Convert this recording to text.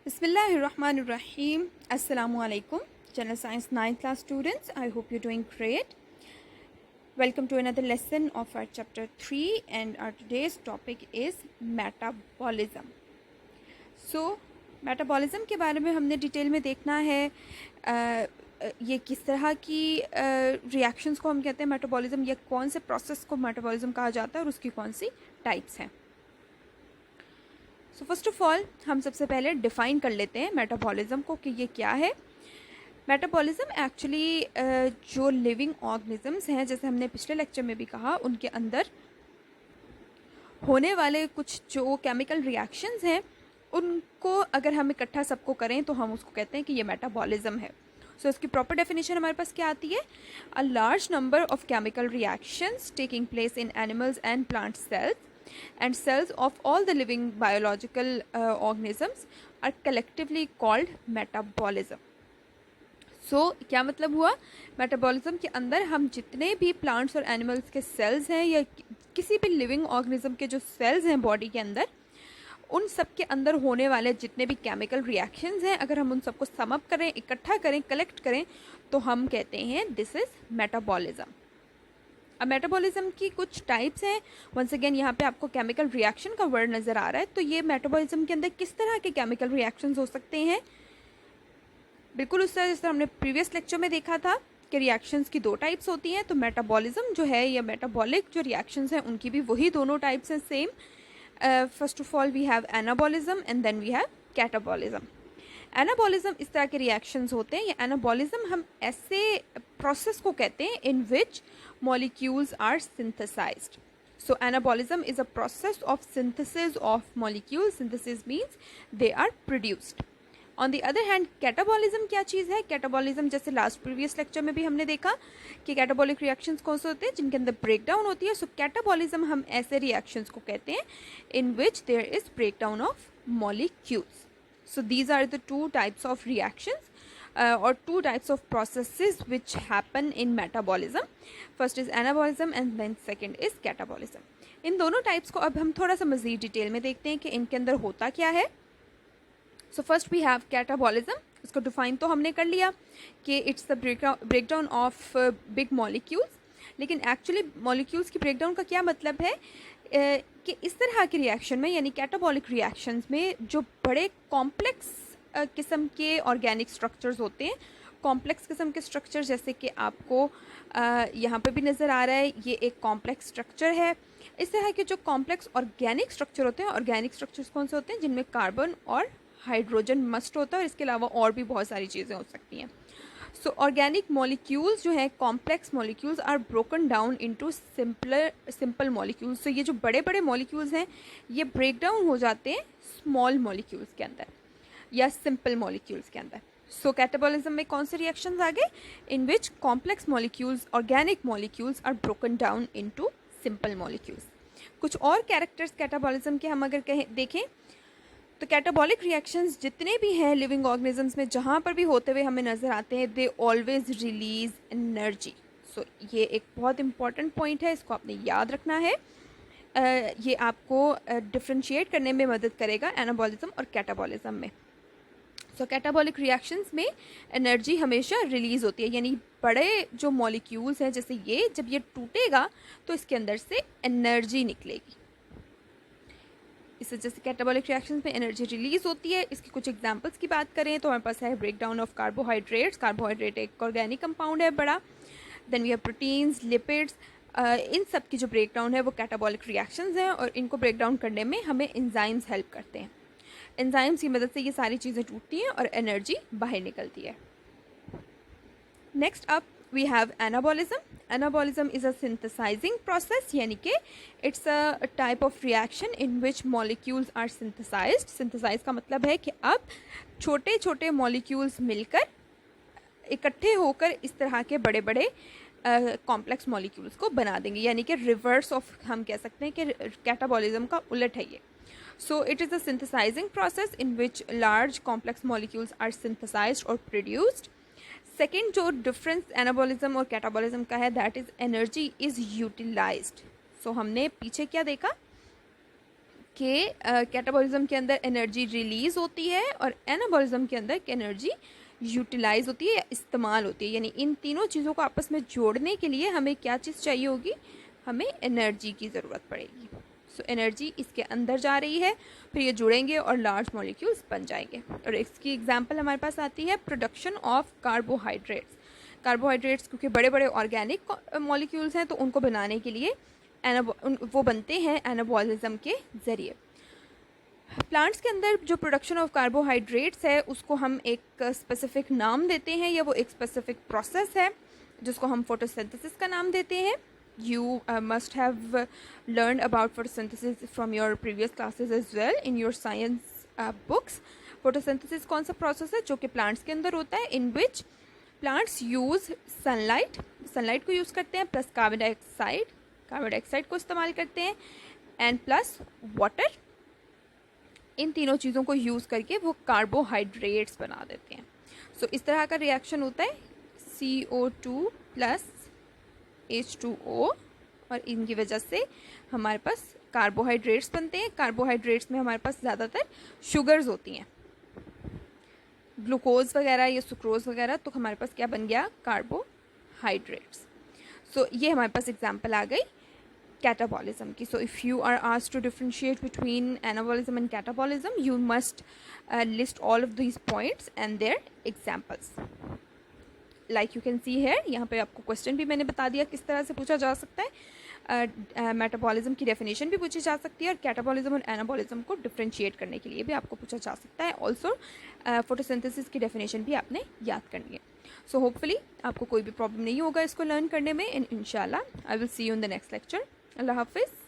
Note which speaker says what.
Speaker 1: Bismillahirrahmanirrahim. Assalamu alaikum. General Science 9th class students. I hope you're doing great. Welcome to another lesson of our chapter 3 and our today's topic is metabolism. So, metabolism के बारे में हमने detail में देखना है ये किस तरह की रिएक्शंस को हम कहते हैं मेटाबॉलिज्म या कौन से प्रोसेस को मेटाबॉलिज्म कहा जाता है और उसकी कौन सी टाइप्स हैं. सो फर्स्ट ऑफ ऑल हम सबसे पहले डिफ़ाइन कर लेते हैं मेटाबॉलिज्म को कि ये क्या है. मेटाबॉलिज्म एक्चुअली जो लिविंग ऑर्गेनिजम्स हैं, जैसे हमने पिछले लेक्चर में भी कहा, उनके अंदर होने वाले कुछ जो केमिकल रिएक्शंस हैं उनको अगर हम इकट्ठा सबको करें तो हम उसको कहते हैं कि ये मेटाबॉलिज्म है. सो इसकी प्रॉपर डेफिनेशन हमारे पास क्या आती है? A large number of chemical reactions taking place in animals and plant cells and cells of all the living biological organisms are collectively called metabolism. So क्या मतलब हुआ? मेटाबॉलिज्म के अंदर हम जितने भी प्लांट्स और एनिमल्स के सेल्स हैं या किसी भी लिविंग ऑर्गेनिज्म के जो सेल्स हैं बॉडी के अंदर, उन सब के अंदर होने वाले जितने भी केमिकल रिएक्शंस हैं, अगर हम उन सबको सम अप करें, इकट्ठा करें, कलेक्ट करें, तो हम कहते हैं दिस इज़ मेटाबॉलिज्म. अब मेटाबॉलिज्म की कुछ टाइप्स हैं. वंस अगेन यहाँ पे आपको केमिकल रिएक्शन का वर्ड नज़र आ रहा है, तो ये मेटाबॉलिज्म के अंदर किस तरह के केमिकल रिएक्शंस हो सकते हैं? बिल्कुल उस तरह जैसे हमने प्रीवियस लेक्चर में देखा था कि रिएक्शंस की दो टाइप्स होती हैं. तो मेटाबॉलिज्म जो है या मेटाबॉलिक जो रिएक्शंस हैं उनकी भी वही दोनों टाइप्स हैं same. First of all we have anabolism and then we have catabolism. Anabolism इस तरह के रिएक्शंस होते हैं. या एनाबॉलिज्म हम ऐसे प्रोसेस को कहते हैं in which molecules are synthesized. So anabolism is a process of synthesis of molecules. Synthesis means they are produced. On the other hand, catabolism क्या चीज़ है? Catabolism जैसे लास्ट प्रीवियस लेक्चर में भी हमने देखा कि कैटाबॉलिक रिएक्शंस कौन से होते हैं जिनके अंदर ब्रेकडाउन होती है. सो कैटाबॉलिज्म हम ऐसे रिएक्शंस को कहते हैं in which there is breakdown of molecules. So these are the two types of reactions or two types of processes which happen in metabolism. First is anabolism and then second is catabolism. इन दोनों types को अब हम थोड़ा सा मज़ीद detail में देखते हैं कि इनके अंदर होता क्या है. So first we have catabolism. इसको डिफाइन तो हमने कर लिया कि it's the breakdown of big molecules. लेकिन एक्चुअली मॉलिक्यूल्स की ब्रेकडाउन का क्या मतलब है कि इस तरह के रिएक्शन में यानी कैटाबॉलिक रिएक्शंस में जो बड़े कॉम्प्लेक्स किस्म के ऑर्गेनिक स्ट्रक्चर्स होते हैं. कॉम्प्लेक्स किस्म के स्ट्रक्चर जैसे कि आपको यहाँ पे भी नज़र आ रहा है, ये एक कॉम्प्लेक्स स्ट्रक्चर है. इस तरह के जो कॉम्प्लेक्स ऑर्गेनिक स्ट्रक्चर होते हैं, ऑर्गेनिक स्ट्रक्चर्स कौन से होते हैं? जिनमें कार्बन और हाइड्रोजन मस्ट होता है और इसके अलावा और भी बहुत सारी चीज़ें हो सकती हैं. सो ऑर्गेनिक मॉलिक्यूल्स जो हैं, complex molecules are broken down into simple molecules. तो ये जो बड़े बड़े मॉलिक्यूल्स हैं ये ब्रेक डाउन हो जाते हैं स्मॉल मॉलिक्यूल्स के अंदर या सिंपल मॉलिक्यूल्स के अंदर. सो कैटाबॉलिज्म में कौन से रिएक्शंस आ गए? In which complex molecules, organic molecules are broken down into simple molecules. कुछ और कैरेक्टर्स कैटाबॉलिज्म के हम अगर देखें तो कैटाबॉलिक रिएक्शंस जितने भी हैं लिविंग ऑर्गेनिजम्स में, जहाँ पर भी होते हुए हमें नज़र आते हैं, दे ऑलवेज रिलीज एनर्जी. सो ये एक बहुत इंपॉर्टेंट पॉइंट है, इसको आपने याद रखना है. ये आपको डिफ्रेंशिएट करने में मदद करेगा एनाबॉलिज्म और कैटाबॉलिज्म में. सो कैटाबॉलिक रिएक्शंस में एनर्जी हमेशा रिलीज़ होती है, यानी बड़े जो मॉलिक्यूल्स हैं जैसे ये, जब ये टूटेगा तो इसके अंदर से एनर्जी निकलेगी. इस वजह से कैटाबॉलिक रिएक्शंस में एनर्जी रिलीज़ होती है. इसकी कुछ एग्जांपल्स की बात करें तो हमारे पास है ब्रेकडाउन ऑफ कार्बोहाइड्रेट्स. कार्बोहाइड्रेट एक ऑर्गेनिक कंपाउंड है बड़ा. Then we have proteins, lipids. इन सब की जो ब्रेकडाउन है वो कैटाबॉलिक रिएक्शंस हैं और इनको ब्रेकडाउन करने में हमें एंजाइम्स हेल्प करते हैं. एंजाइम्स की मदद से ये सारी चीज़ें टूटती हैं और एनर्जी बाहर निकलती है. Next up we have anabolism. Anabolism is a synthesising process, यानी कि it's a type of reaction in which molecules are synthesised. Synthesise का मतलब है कि अब छोटे छोटे मॉलिक्यूल्स मिलकर इकट्ठे होकर इस तरह के बड़े बड़े कॉम्प्लेक्स मॉलिक्यूल्स को बना देंगे, यानी कि रिवर्स ऑफ हम कह सकते हैं कि कैटाबॉलिज्म का उलट है ये. So it is a synthesizing process in which large complex molecules are synthesized or produced. Second जो difference anabolism और catabolism का है, that is energy is utilized. So हमने पीछे क्या देखा कि कैटाबॉलिज्म के अंदर एनर्जी रिलीज़ होती है और एनाबॉलिज्म के अंदर एनर्जी यूटिलाइज होती है या इस्तेमाल होती है। यानी इन तीनों चीज़ों को आपस में जोड़ने के लिए हमें क्या चीज़ चाहिए होगी, हमें एनर्जी की ज़रूरत पड़ेगी। सो एनर्जी इसके अंदर जा रही है, फिर ये जुड़ेंगे और लार्ज मॉलिक्यूल्स बन जाएंगे। और इसकी एग्जांपल हमारे पास आती है प्रोडक्शन ऑफ कार्बोहाइड्रेट्स। कार्बोहाइड्रेट्स क्योंकि बड़े बड़े ऑर्गेनिक मॉलिक्यूल्स हैं तो उनको बनाने के लिए वो बनते हैं एनाबॉलिज्म के ज़रिए। प्लांट्स के अंदर जो प्रोडक्शन ऑफ कार्बोहाइड्रेट्स है उसको हम एक स्पेसिफिक नाम देते हैं या वो एक स्पेसिफिक प्रोसेस है जिसको हम फोटोसिंथेसिस का नाम देते हैं। You must have learn about photosynthesis from your previous classes as well in your science books. Photosynthesis कौन सा प्रोसेस है जो कि प्लांट्स के अंदर होता है, इन विच प्लांट्स यूज़ सनलाइट को यूज़ करते हैं, प्लस कार्बन डाइऑक्साइड को इस्तेमाल करते हैं, एंड प्लस वाटर। इन तीनों चीज़ों को यूज़ करके वो कार्बोहाइड्रेट्स बना देते हैं। सो इस तरह का रिएक्शन होता है CO2 प्लस H2O, और इनकी वजह से हमारे पास कार्बोहाइड्रेट्स बनते हैं। कार्बोहाइड्रेट्स में हमारे पास ज़्यादातर शुगर्स होती हैं, ग्लूकोज वगैरह या सुक्रोज वगैरह, तो हमारे पास क्या बन गया, कार्बोहाइड्रेट्स। सो ये हमारे पास एग्जाम्पल आ गई कैटाबॉलिज्म की। So if you are asked to differentiate between anabolism and catabolism, you must list all of these points and their examples. Like you can see here, यहाँ पे आपको क्वेश्चन भी मैंने बता दिया किस तरह से पूछा जा सकता है। मेटाबॉलिज्म की डेफिनेशन भी पूछी जा सकती है और कैटाबॉलिज्म और एनाबॉलिज्म को डिफ्रेंशिएट करने के लिए भी आपको पूछा जा सकता है। ऑल्सो फोटोसिंथेसिस की डेफिनेशन भी आपने याद करनी है। सो होपफुली आपको कोई भी प्रॉब्लम नहीं होगा इसको लर्न करने में, एंड इंशाल्लाह I will see you in the next lecture. अल्लाह हाफिज़।